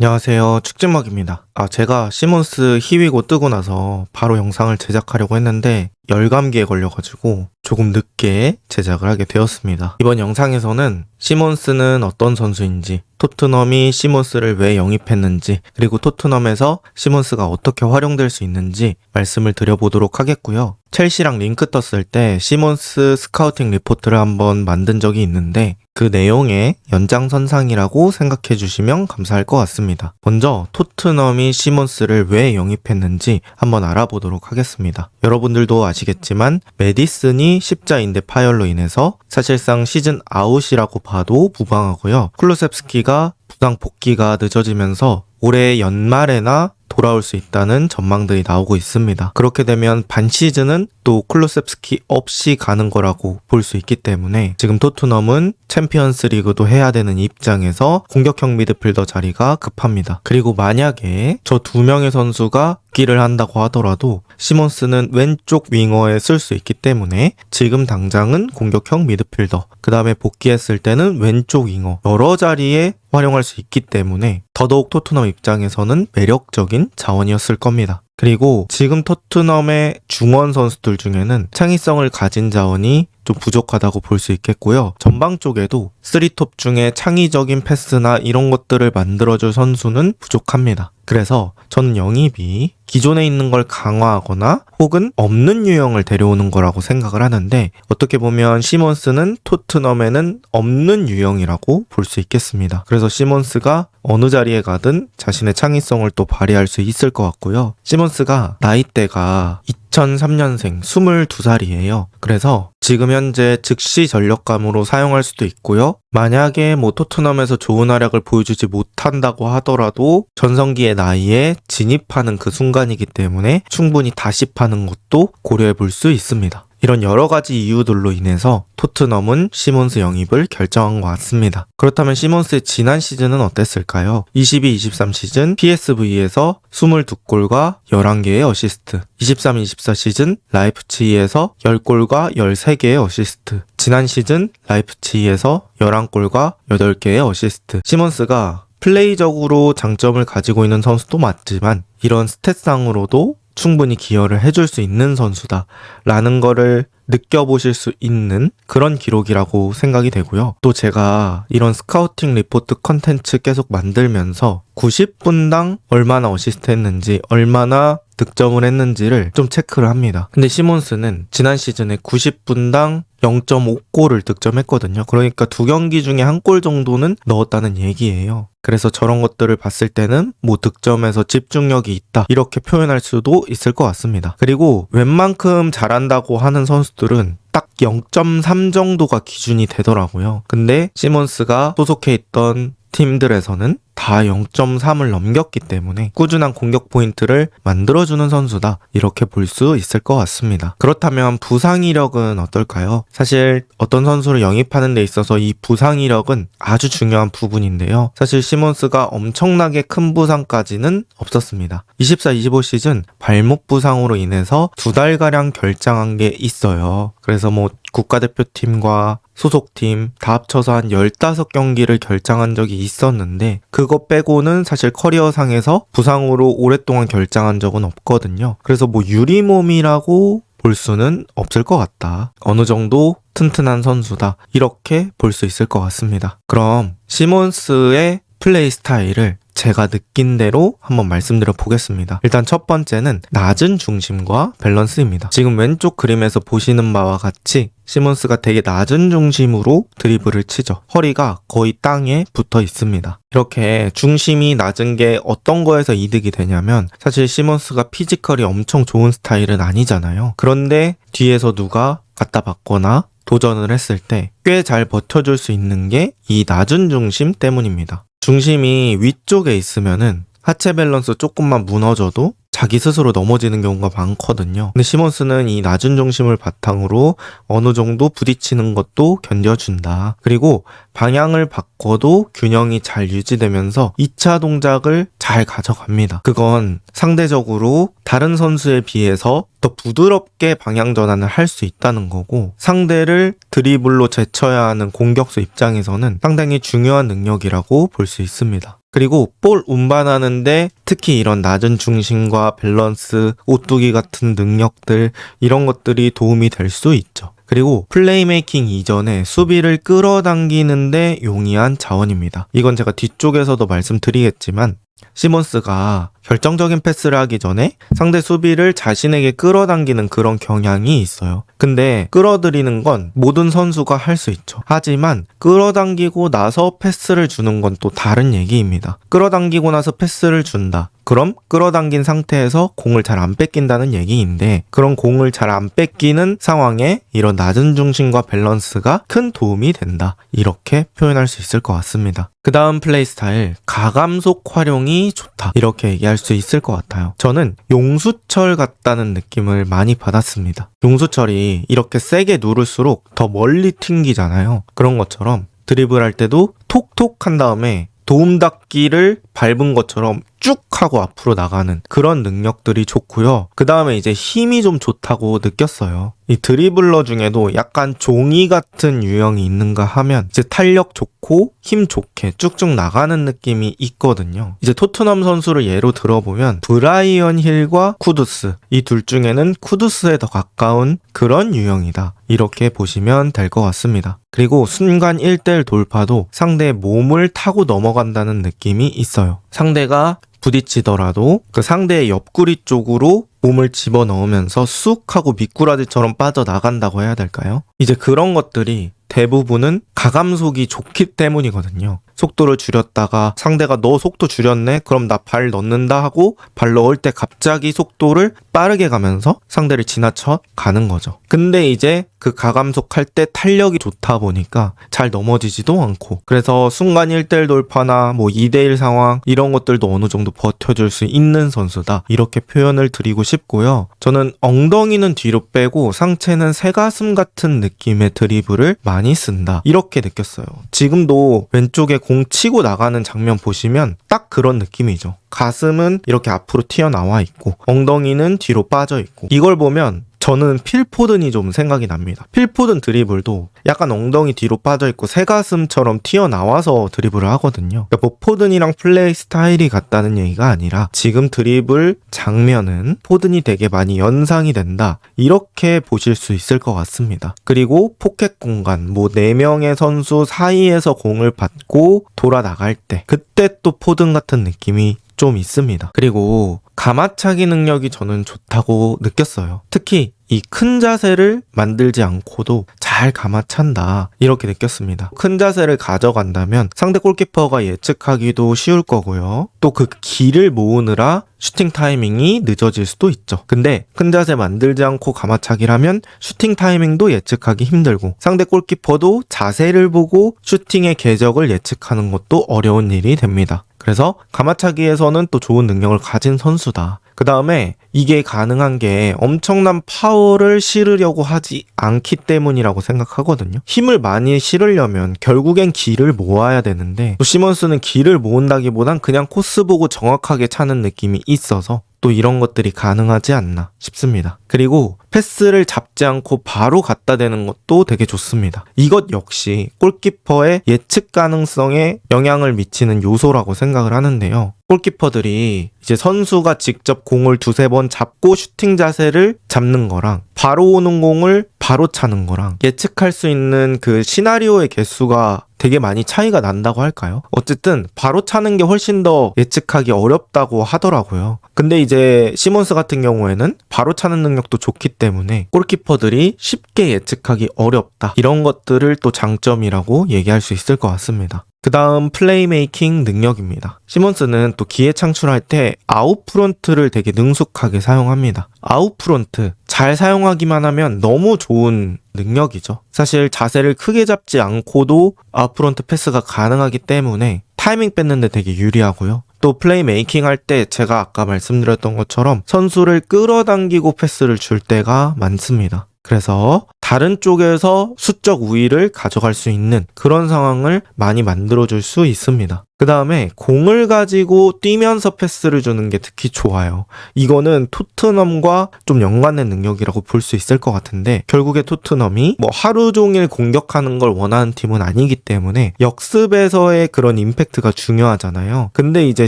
안녕하세요. 축진막입니다. 제가 시몬스 히위고 뜨고 나서 바로 영상을 제작하려고 했는데 열감기에 걸려가지고 조금 늦게 제작을 하게 되었습니다. 이번 영상에서는 시몬스는 어떤 선수인지, 토트넘이 시몬스를 왜 영입했는지, 그리고 토트넘에서 시몬스가 어떻게 활용될 수 있는지 말씀을 드려보도록 하겠고요. 첼시랑 링크 떴을 때 시몬스 스카우팅 리포트를 한번 만든 적이 있는데 그 내용의 연장선상이라고 생각해 주시면 감사할 것 같습니다. 먼저 토트넘이 시몬스를 왜 영입했는지 한번 알아보도록 하겠습니다. 여러분들도 아시겠지만 메디슨이 십자인대 파열로 인해서 사실상 시즌 아웃이라고 봐도 무방하고요. 쿨루셉스키가 부상 복귀가 늦어지면서 올해 연말에나 돌아올 수 있다는 전망들이 나오고 있습니다. 그렇게 되면 반 시즌은 또 쿨루셉스키 없이 가는 거라고 볼 수 있기 때문에 지금 토트넘은 챔피언스 리그도 해야 되는 입장에서 공격형 미드필더 자리가 급합니다. 그리고 만약에 저 두 명의 선수가 복귀를 한다고 하더라도 시몬스는 왼쪽 윙어에 쓸 수 있기 때문에 지금 당장은 공격형 미드필더, 그 다음에 복귀했을 때는 왼쪽 윙어, 여러 자리에 활용할 수 있기 때문에 더더욱 토트넘 입장에서는 매력적인 자원이었을 겁니다. 그리고 지금 토트넘의 중원 선수들 중에는 창의성을 가진 자원이 좀 부족하다고 볼 수 있겠고요. 전방 쪽에도 3톱 중에 창의적인 패스나 이런 것들을 만들어줄 선수는 부족합니다. 그래서 저는 영입이 기존에 있는 걸 강화하거나 혹은 없는 유형을 데려오는 거라고 생각을 하는데, 어떻게 보면 시몬스는 토트넘에는 없는 유형이라고 볼 수 있겠습니다. 그래서 시몬스가 어느 자리에 가든 자신의 창의성을 또 발휘할 수 있을 것 같고요. 시몬스가 나이대가 2003년생 22살이에요. 그래서 지금 현재 즉시 전력감으로 사용할 수도 있고요. 만약에 토트넘에서 좋은 활약을 보여주지 못한다고 하더라도 전성기의 나이에 진입하는 그 순간이기 때문에 충분히 다시 파는 것도 고려해 볼 수 있습니다. 이런 여러 가지 이유들로 인해서 토트넘은 시몬스 영입을 결정한 것 같습니다. 그렇다면 시몬스의 지난 시즌은 어땠을까요? 22-23 시즌 PSV에서 22골과 11개의 어시스트, 23-24 시즌 라이프치히에서 10골과 13개의 어시스트, 지난 시즌 라이프치히에서 11골과 8개의 어시스트. 시몬스가 플레이적으로 장점을 가지고 있는 선수도 맞지만 이런 스탯상으로도 충분히 기여를 해줄 수 있는 선수다라는 거를 느껴보실 수 있는 그런 기록이라고 생각이 되고요. 또 제가 이런 스카우팅 리포트 컨텐츠 계속 만들면서 90분당 얼마나 어시스트 했는지, 얼마나 득점을 했는지를 좀 체크를 합니다. 근데 시몬스는 지난 시즌에 90분당 0.5골을 득점했거든요. 그러니까 두 경기 중에 한 골 정도는 넣었다는 얘기예요. 그래서 저런 것들을 봤을 때는 득점에서 집중력이 있다, 이렇게 표현할 수도 있을 것 같습니다. 그리고 웬만큼 잘한다고 하는 선수들은 딱 0.3 정도가 기준이 되더라고요. 근데 시몬스가 소속해 있던 팀들에서는 다 0.3을 넘겼기 때문에 꾸준한 공격 포인트를 만들어주는 선수다, 이렇게 볼 수 있을 것 같습니다. 그렇다면 부상 이력은 어떨까요? 사실 어떤 선수를 영입하는 데 있어서 이 부상 이력은 아주 중요한 부분인데요. 사실 시몬스가 엄청나게 큰 부상까지는 없었습니다. 24-25 시즌 발목 부상으로 인해서 2달가량 결장한 게 있어요. 그래서 국가대표팀과 소속팀 다 합쳐서 한 15경기를 결장한 적이 있었는데 그거 빼고는 사실 커리어상에서 부상으로 오랫동안 결장한 적은 없거든요. 그래서 유리몸이라고 볼 수는 없을 것 같다, 어느 정도 튼튼한 선수다, 이렇게 볼 수 있을 것 같습니다. 그럼 시몬스의 플레이 스타일을 제가 느낀 대로 한번 말씀드려 보겠습니다. 일단 첫 번째는 낮은 중심과 밸런스입니다. 지금 왼쪽 그림에서 보시는 바와 같이 시몬스가 되게 낮은 중심으로 드리블을 치죠. 허리가 거의 땅에 붙어 있습니다. 이렇게 중심이 낮은 게 어떤 거에서 이득이 되냐면, 사실 시몬스가 피지컬이 엄청 좋은 스타일은 아니잖아요. 그런데 뒤에서 누가 갖다 받거나 도전을 했을 때 꽤 잘 버텨줄 수 있는 게 이 낮은 중심 때문입니다. 중심이 위쪽에 있으면은 하체 밸런스 조금만 무너져도 자기 스스로 넘어지는 경우가 많거든요. 근데 시몬스는 이 낮은 중심을 바탕으로 어느 정도 부딪히는 것도 견뎌준다. 그리고 방향을 바꿔도 균형이 잘 유지되면서 2차 동작을 잘 가져갑니다. 그건 상대적으로 다른 선수에 비해서 더 부드럽게 방향 전환을 할 수 있다는 거고, 상대를 드리블로 제쳐야 하는 공격수 입장에서는 상당히 중요한 능력이라고 볼 수 있습니다. 그리고 볼 운반하는데 특히 이런 낮은 중심과 밸런스, 오뚜기 같은 능력들 이런 것들이 도움이 될 수 있죠. 그리고 플레이메이킹 이전에 수비를 끌어당기는데 용이한 자원입니다. 이건 제가 뒤쪽에서도 말씀드리겠지만 시몬스가 결정적인 패스를 하기 전에 상대 수비를 자신에게 끌어당기는 그런 경향이 있어요. 근데 끌어들이는 건 모든 선수가 할 수 있죠. 하지만 끌어당기고 나서 패스를 주는 건 또 다른 얘기입니다. 끌어당기고 나서 패스를 준다. 그럼 끌어당긴 상태에서 공을 잘 안 뺏긴다는 얘기인데 그런 공을 잘 안 뺏기는 상황에 이런 낮은 중심과 밸런스가 큰 도움이 된다. 이렇게 표현할 수 있을 것 같습니다. 그 다음 플레이 스타일, 가감속 활용이 좋다. 이렇게 얘기할 수 있을 것 같아요. 저는 용수철 같다는 느낌을 많이 받았습니다. 용수철이 이렇게 세게 누를수록 더 멀리 튕기잖아요. 그런 것처럼 드리블할 때도 톡톡 한 다음에 도움닫기를 밟은 것처럼 쭉 하고 앞으로 나가는 그런 능력들이 좋고요. 그 다음에 이제 힘이 좀 좋다고 느꼈어요. 이 드리블러 중에도 약간 종이 같은 유형이 있는가 하면 이제 탄력 좋고 힘 좋게 쭉쭉 나가는 느낌이 있거든요. 이제 토트넘 선수를 예로 들어보면 브라이언 힐과 쿠두스, 이 둘 중에는 쿠두스에 더 가까운 그런 유형이다. 이렇게 보시면 될 것 같습니다. 그리고 순간 1대1 돌파도 상대의 몸을 타고 넘어간다는 느낌이 있어요. 상대가 부딪히더라도 그 상대의 옆구리 쪽으로 몸을 집어넣으면서 쑥 하고 미꾸라지처럼 빠져나간다고 해야 될까요? 이제 그런 것들이 대부분은 가감속이 좋기 때문이거든요. 속도를 줄였다가 상대가 너 속도 줄였네? 그럼 나 발 넣는다 하고 발 넣을 때 갑자기 속도를 빠르게 가면서 상대를 지나쳐 가는 거죠. 근데 이제 그 가감속 할 때 탄력이 좋다 보니까 잘 넘어지지도 않고 그래서 순간 1대1 돌파나 뭐 2대1 상황 이런 것들도 어느 정도 버텨줄 수 있는 선수다. 이렇게 표현을 드리고 싶고요. 저는 엉덩이는 뒤로 빼고 상체는 새가슴 같은 느낌의 드리블을 많이 쓴다. 이렇게 느꼈어요. 지금도 왼쪽에 공 치고 나가는 장면 보시면 딱 그런 느낌이죠. 가슴은 이렇게 앞으로 튀어나와 있고 엉덩이는 뒤로 빠져 있고 이걸 보면 저는 필포든이 좀 생각이 납니다. 필포든 드리블도 약간 엉덩이 뒤로 빠져있고 새가슴처럼 튀어나와서 드리블을 하거든요. 그러니까 뭐 포든이랑 플레이 스타일이 같다는 얘기가 아니라 지금 드리블 장면은 포든이 되게 많이 연상이 된다. 이렇게 보실 수 있을 것 같습니다. 그리고 포켓 공간, 뭐 4명의 선수 사이에서 공을 받고 돌아 나갈 때 그때 또 포든 같은 느낌이 좀 있습니다. 그리고 가마차기 능력이 저는 좋다고 느꼈어요. 특히 이 큰 자세를 만들지 않고도 잘 가마찬다 이렇게 느꼈습니다. 큰 자세를 가져간다면 상대 골키퍼가 예측하기도 쉬울 거고요. 또 그 기를 모으느라 슈팅 타이밍이 늦어질 수도 있죠. 근데 큰 자세 만들지 않고 가마차기라면 슈팅 타이밍도 예측하기 힘들고 상대 골키퍼도 자세를 보고 슈팅의 궤적을 예측하는 것도 어려운 일이 됩니다. 그래서 가마차기에서는 또 좋은 능력을 가진 선수다. 그 다음에 이게 가능한 게 엄청난 파워를 실으려고 하지 않기 때문이라고 생각하거든요. 힘을 많이 실으려면 결국엔 기를 모아야 되는데 또 시몬스는 기를 모은다기보단 그냥 코스 보고 정확하게 차는 느낌이 있어서 또 이런 것들이 가능하지 않나 싶습니다. 그리고 패스를 잡지 않고 바로 갖다 대는 것도 되게 좋습니다. 이것 역시 골키퍼의 예측 가능성에 영향을 미치는 요소라고 생각을 하는데요. 골키퍼들이 이제 선수가 직접 공을 두세 번 잡고 슈팅 자세를 잡는 거랑 바로 오는 공을 바로 차는 거랑 예측할 수 있는 그 시나리오의 개수가 되게 많이 차이가 난다고 할까요? 어쨌든 바로 차는 게 훨씬 더 예측하기 어렵다고 하더라고요. 근데 이제 시몬스 같은 경우에는 바로 차는 능력도 좋기 때문에 골키퍼들이 쉽게 예측하기 어렵다. 이런 것들을 또 장점이라고 얘기할 수 있을 것 같습니다. 그 다음 플레이메이킹 능력입니다. 시몬스는 또 기회 창출할 때 아웃프론트를 되게 능숙하게 사용합니다. 아웃프론트 잘 사용하기만 하면 너무 좋은 능력이죠. 사실 자세를 크게 잡지 않고도 아웃프론트 패스가 가능하기 때문에 타이밍 뺏는데 되게 유리하고요. 또 플레이메이킹 할 때 제가 아까 말씀드렸던 것처럼 선수를 끌어당기고 패스를 줄 때가 많습니다. 그래서 다른 쪽에서 수적 우위를 가져갈 수 있는 그런 상황을 많이 만들어줄 수 있습니다. 그 다음에 공을 가지고 뛰면서 패스를 주는 게 특히 좋아요. 이거는 토트넘과 좀 연관된 능력이라고 볼 수 있을 것 같은데, 결국에 토트넘이 뭐 하루 종일 공격하는 걸 원하는 팀은 아니기 때문에 역습에서의 그런 임팩트가 중요하잖아요. 근데 이제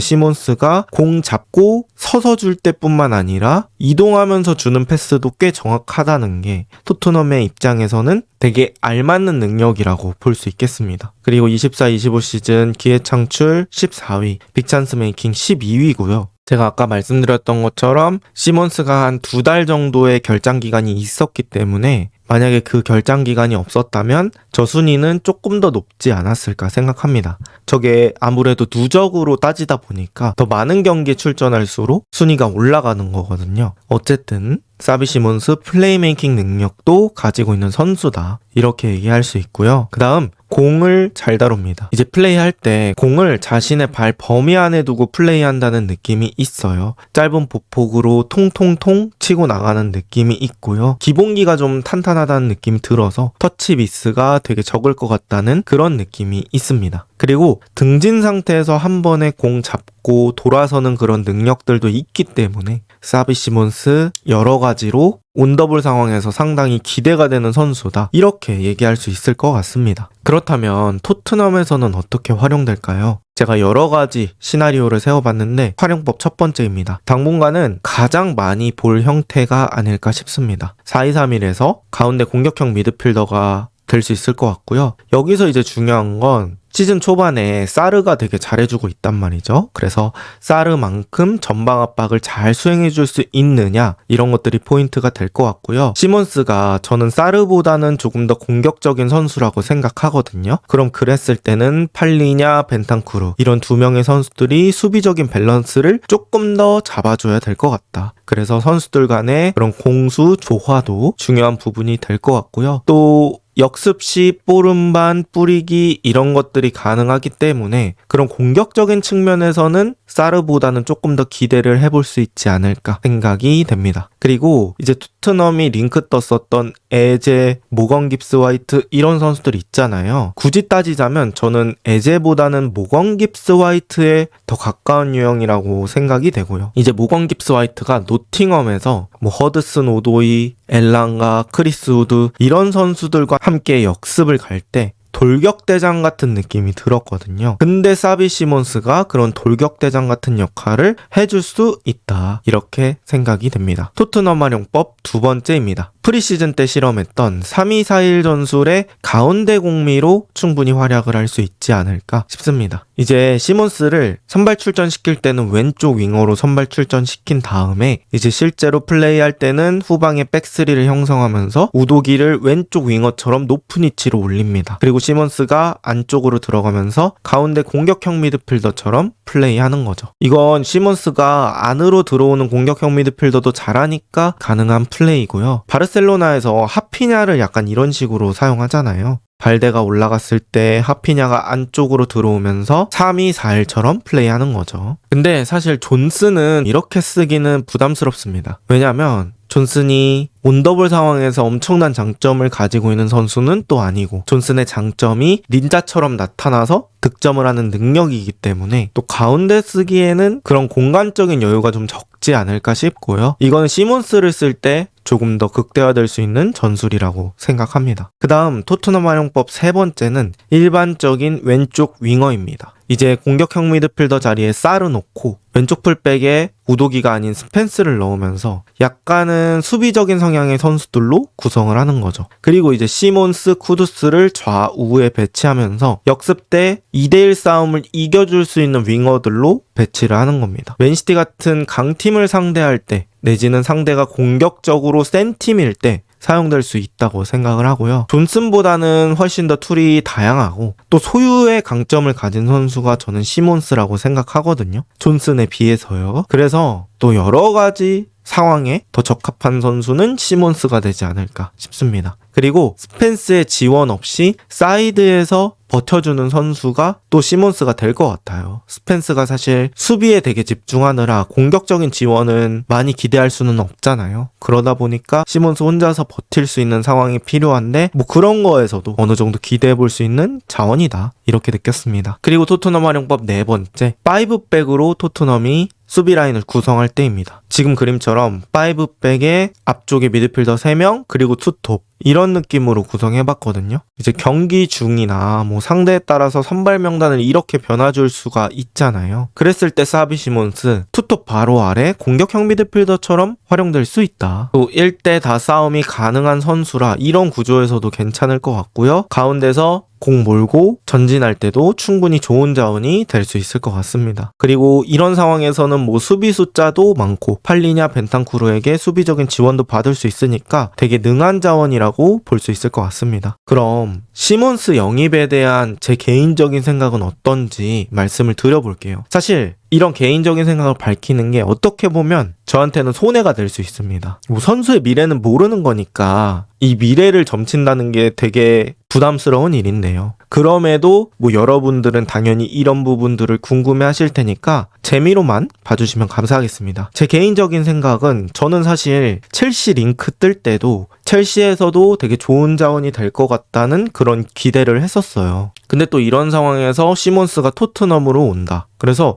시몬스가 공 잡고 서서 줄 때뿐만 아니라 이동하면서 주는 패스도 꽤 정확하다는 게 토트넘의 입장에서는 되게 알맞는 능력이라고 볼 수 있겠습니다. 그리고 24-25 시즌 기회 창출 14위, 빅찬스 메이킹 12위고요. 제가 아까 말씀드렸던 것처럼 시몬스가 한 2달 정도의 결장 기간이 있었기 때문에 만약에 그 결장 기간이 없었다면 저 순위는 조금 더 높지 않았을까 생각합니다. 저게 아무래도 누적으로 따지다 보니까 더 많은 경기에 출전할수록 순위가 올라가는 거거든요. 어쨌든 사비 시몬스 플레이메이킹 능력도 가지고 있는 선수다, 이렇게 얘기할 수 있고요. 그 다음 공을 잘 다룹니다. 이제 플레이할 때 공을 자신의 발 범위 안에 두고 플레이한다는 느낌이 있어요. 짧은 보폭으로 통통통 치고 나가는 느낌이 있고요. 기본기가 좀 탄탄하다는 느낌이 들어서 터치 미스가 되게 적을 것 같다는 그런 느낌이 있습니다. 그리고 등진 상태에서 한 번에 공 잡고 돌아서는 그런 능력들도 있기 때문에 사비 시몬스 여러 가지로 온더볼 상황에서 상당히 기대가 되는 선수다, 이렇게 얘기할 수 있을 것 같습니다. 그렇다면 토트넘에서는 어떻게 활용될까요? 제가 여러 가지 시나리오를 세워봤는데 활용법 첫 번째입니다. 당분간은 가장 많이 볼 형태가 아닐까 싶습니다. 4-2-3-1에서 가운데 공격형 미드필더가 될 수 있을 것 같고요. 여기서 이제 중요한 건 시즌 초반에 사르가 되게 잘해주고 있단 말이죠. 그래서 사르만큼 전방 압박을 잘 수행해줄 수 있느냐, 이런 것들이 포인트가 될 것 같고요. 시몬스가 저는 사르보다는 조금 더 공격적인 선수라고 생각하거든요. 그럼 그랬을 때는 팔리냐 벤탄쿠르, 이런 두 명의 선수들이 수비적인 밸런스를 조금 더 잡아줘야 될 것 같다. 그래서 선수들 간의 그런 공수 조화도 중요한 부분이 될 것 같고요. 또 역습 시 뽀름반 뿌리기 이런 것들이 가능하기 때문에 그런 공격적인 측면에서는 사르보다는 조금 더 기대를 해볼 수 있지 않을까 생각이 됩니다. 그리고 이제 토트넘이 링크 떴었던 에제, 모건 깁스 화이트 이런 선수들 있잖아요. 굳이 따지자면 저는 에제보다는 모건 깁스 화이트에 더 가까운 유형이라고 생각이 되고요. 이제 모건 깁스 화이트가 노팅엄에서 뭐 허드슨 오도이, 엘랑가, 크리스 우드 이런 선수들과 함께 역습을 갈 때 돌격대장 같은 느낌이 들었거든요. 근데 사비 시몬스가 그런 돌격대장 같은 역할을 해줄 수 있다, 이렇게 생각이 됩니다. 토트넘 활용법 두 번째입니다. 프리시즌 때 실험했던 3-2-4-1 전술의 가운데 공미로 충분히 활약을 할 수 있지 않을까 싶습니다. 이제 시몬스를 선발 출전시킬 때는 왼쪽 윙어로 선발 출전시킨 다음에 이제 실제로 플레이할 때는 후방의 백스리를 형성하면서 우도기를 왼쪽 윙어처럼 높은 위치로 올립니다. 그리고 시몬스가 안쪽으로 들어가면서 가운데 공격형 미드필더처럼 플레이하는 거죠. 이건 시몬스가 안으로 들어오는 공격형 미드필더도 잘하니까 가능한 플레이고요. 바르셀로나에서 하피냐를 약간 이런 식으로 사용하잖아요. 발데가 올라갔을 때 하피냐가 안쪽으로 들어오면서 3-2-4-1처럼 플레이하는 거죠. 근데 사실 존슨은 이렇게 쓰기는 부담스럽습니다. 왜냐면 존슨이 온더볼 상황에서 엄청난 장점을 가지고 있는 선수는 또 아니고, 존슨의 장점이 닌자처럼 나타나서 득점을 하는 능력이기 때문에 또 가운데 쓰기에는 그런 공간적인 여유가 좀 적지 않을까 싶고요. 이거는 시몬스를 쓸 때 조금 더 극대화될 수 있는 전술이라고 생각합니다. 그 다음 토트넘 활용법 세 번째는 일반적인 왼쪽 윙어입니다. 이제 공격형 미드필더 자리에 사르 놓고 왼쪽 풀백에 우도기가 아닌 스펜스를 넣으면서 약간은 수비적인 성향의 선수들로 구성을 하는 거죠. 그리고 이제 시몬스, 쿠두스를 좌우에 배치하면서 역습 때 2대1 싸움을 이겨줄 수 있는 윙어들로 배치를 하는 겁니다. 맨시티 같은 강팀을 상대할 때, 내지는 상대가 공격적으로 센 팀일 때 사용될 수 있다고 생각을 하고요. 존슨보다는 훨씬 더 툴이 다양하고 또 소유의 강점을 가진 선수가 저는 시몬스라고 생각하거든요. 존슨에 비해서요. 그래서 또 여러 가지 상황에 더 적합한 선수는 시몬스가 되지 않을까 싶습니다. 그리고 스펜스의 지원 없이 사이드에서 버텨주는 선수가 또 시몬스가 될 것 같아요. 스펜스가 사실 수비에 되게 집중하느라 공격적인 지원은 많이 기대할 수는 없잖아요. 그러다 보니까 시몬스 혼자서 버틸 수 있는 상황이 필요한데 뭐 그런 거에서도 어느 정도 기대해 볼 수 있는 자원이다. 이렇게 느꼈습니다. 그리고 토트넘 활용법 네 번째, 5백으로 토트넘이 수비 라인을 구성할 때입니다. 지금 그림처럼 5백에 앞쪽에 미드필더 3명 그리고 투톱 이런 느낌으로 구성해봤거든요. 이제 경기 중이나 뭐 상대에 따라서 선발 명단을 이렇게 변화줄 수가 있잖아요. 그랬을 때 사비 시몬스 투톱 바로 아래 공격형 미드필더처럼 활용될 수 있다. 또 1대 다 싸움이 가능한 선수라 이런 구조에서도 괜찮을 것 같고요. 가운데서 공 몰고 전진할 때도 충분히 좋은 자원이 될 수 있을 것 같습니다. 그리고 이런 상황에서는 뭐 수비 숫자도 많고 팔리냐 벤탄쿠르에게 수비적인 지원도 받을 수 있으니까 되게 능한 자원이라고 볼 수 있을 것 같습니다. 그럼 시몬스 영입에 대한 제 개인적인 생각은 어떤지 말씀을 드려볼게요. 사실 이런 개인적인 생각을 밝히는 게 어떻게 보면 저한테는 손해가 될 수 있습니다. 뭐 선수의 미래는 모르는 거니까 이 미래를 점친다는 게 되게 부담스러운 일인데요. 그럼에도 뭐 여러분들은 당연히 이런 부분들을 궁금해 하실 테니까 재미로만 봐주시면 감사하겠습니다. 제 개인적인 생각은 저는 사실 첼시 링크 뜰 때도 첼시에서도 되게 좋은 자원이 될 것 같다는 그런 기대를 했었어요. 근데 또 이런 상황에서 시몬스가 토트넘으로 온다. 그래서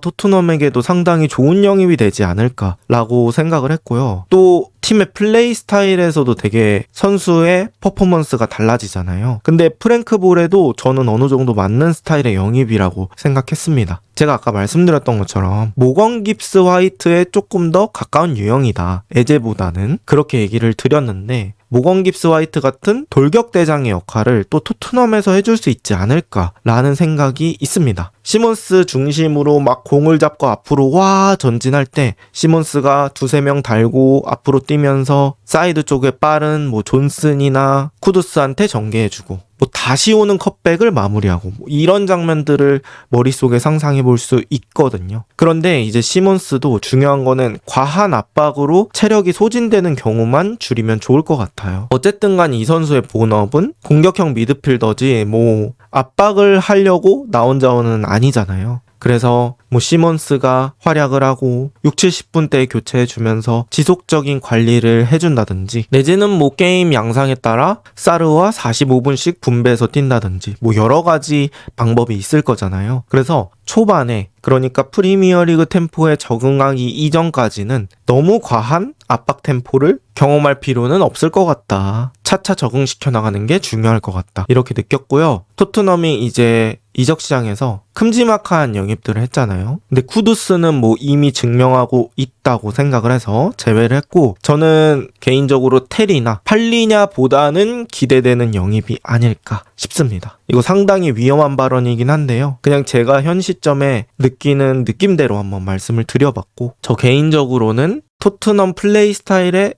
토트넘에게도 상당히 좋은 영입이 되지 않을까라고 생각을 했고요. 또 팀의 플레이 스타일에서도 되게 선수의 퍼포먼스가 달라지잖아요. 근데 프랭크 볼에도 저는 어느 정도 맞는 스타일의 영입이라고 생각했습니다. 제가 아까 말씀드렸던 것처럼 모건 깁스 화이트에 조금 더 가까운 유형이다. 에제보다는 그렇게 얘기를 드렸는데 모건 깁스 화이트 같은 돌격대장의 역할을 또 토트넘에서 해줄 수 있지 않을까라는 생각이 있습니다. 시몬스 중심으로 막 공을 잡고 앞으로 전진할 때 시몬스가 두세 명 달고 앞으로 뛰면서 사이드 쪽에 빠른 뭐 존슨이나 쿠두스한테 전개해주고 뭐 다시 오는 컷백을 마무리하고 뭐 이런 장면들을 머릿속에 상상해 볼 수 있거든요. 그런데 이제 시몬스도 중요한 거는 과한 압박으로 체력이 소진되는 경우만 줄이면 좋을 것 같아요. 어쨌든 간 이 선수의 본업은 공격형 미드필더지 뭐 압박을 하려고 나온 자원은 아니잖아요. 그래서 뭐 시몬스가 활약을 하고 6, 70분대에 교체해주면서 지속적인 관리를 해준다든지 내지는 뭐 게임 양상에 따라 사르와 45분씩 분배해서 뛴다든지 뭐 여러 가지 방법이 있을 거잖아요. 그래서 초반에 그러니까 프리미어리그 템포에 적응하기 이전까지는 너무 과한 압박 템포를 경험할 필요는 없을 것 같다. 차차 적응시켜 나가는 게 중요할 것 같다. 이렇게 느꼈고요. 토트넘이 이제 이적 시장에서 큼지막한 영입들을 했잖아요. 근데 쿠두스는 뭐 이미 증명하고 있다고 생각을 해서 제외를 했고 저는 개인적으로 테리나 팔리냐보다는 기대되는 영입이 아닐까 싶습니다. 이거 상당히 위험한 발언이긴 한데요. 그냥 제가 현 시점에 느끼는 느낌대로 한번 말씀을 드려봤고 저 개인적으로는 토트넘 플레이 스타일에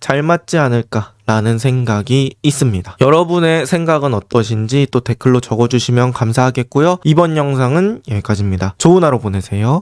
잘 맞지 않을까라는 생각이 있습니다. 여러분의 생각은 어떠신지 또 댓글로 적어주시면 감사하겠고요. 이번 영상은 여기까지입니다. 좋은 하루 보내세요.